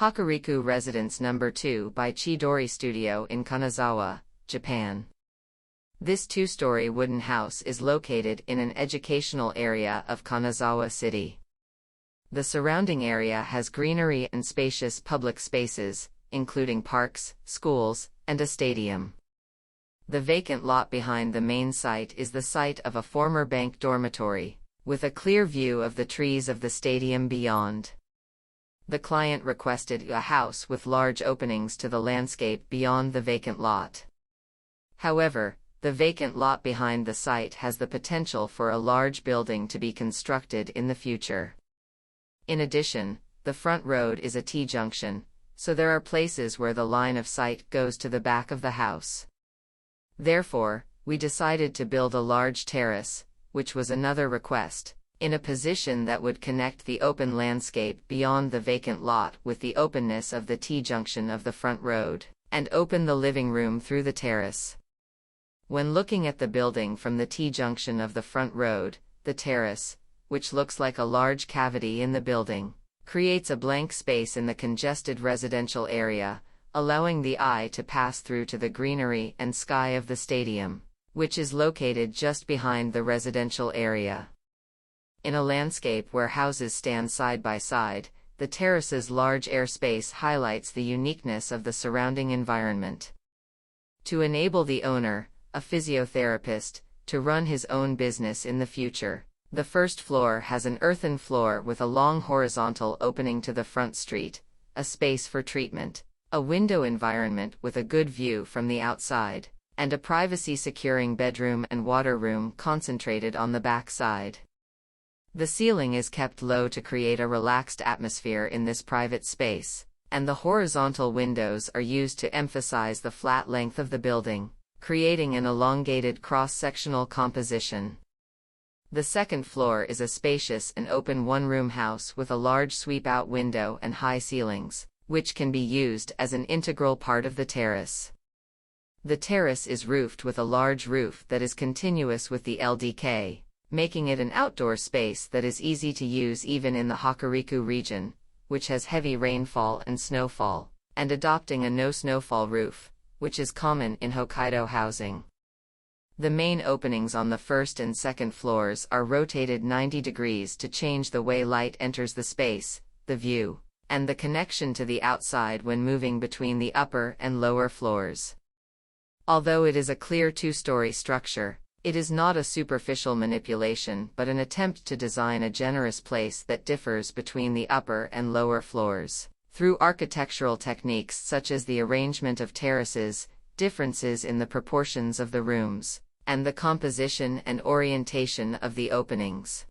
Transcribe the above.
Hokuriku Residence No.2 by Chidori Studio in Kanazawa, Japan. This two-story wooden house is located in an educational area of Kanazawa City. The surrounding area has greenery and spacious public spaces, including parks, schools, and a stadium. The vacant lot behind the main site is the site of a former bank dormitory, with a clear view of the trees of the stadium beyond. The client requested a house with large openings to the landscape beyond the vacant lot. However, the vacant lot behind the site has the potential for a large building to be constructed in the future. In addition, the front road is a T-junction, so there are places where the line of sight goes to the back of the house. Therefore, we decided to build a large terrace, which was another request, in a position that would connect the open landscape beyond the vacant lot with the openness of the T-junction of the front road, and open the living room through the terrace. When looking at the building from the T-junction of the front road, the terrace, which looks like a large cavity in the building, creates a blank space in the congested residential area, allowing the eye to pass through to the greenery and sky of the stadium, which is located just behind the residential area. In a landscape where houses stand side by side, the terrace's large airspace highlights the uniqueness of the surrounding environment. To enable the owner, a physiotherapist, to run his own business in the future, the first floor has an earthen floor with a long horizontal opening to the front street, a space for treatment, a window environment with a good view from the outside, and a privacy-securing bedroom and water room concentrated on the back side. The ceiling is kept low to create a relaxed atmosphere in this private space, and the horizontal windows are used to emphasize the flat length of the building, creating an elongated cross-sectional composition. The second floor is a spacious and open one-room house with a large sweep-out window and high ceilings, which can be used as an integral part of the terrace. The terrace is roofed with a large roof that is continuous with the LDK, making it an outdoor space that is easy to use even in the Hokuriku region, which has heavy rainfall and snowfall, and adopting a no-snowfall roof, which is common in Hokkaido housing. The main openings on the first and second floors are rotated 90 degrees to change the way light enters the space, the view, and the connection to the outside when moving between the upper and lower floors. Although it is a clear two-story structure, it is not a superficial manipulation but an attempt to design a generous place that differs between the upper and lower floors, through architectural techniques such as the arrangement of terraces, differences in the proportions of the rooms, and the composition and orientation of the openings.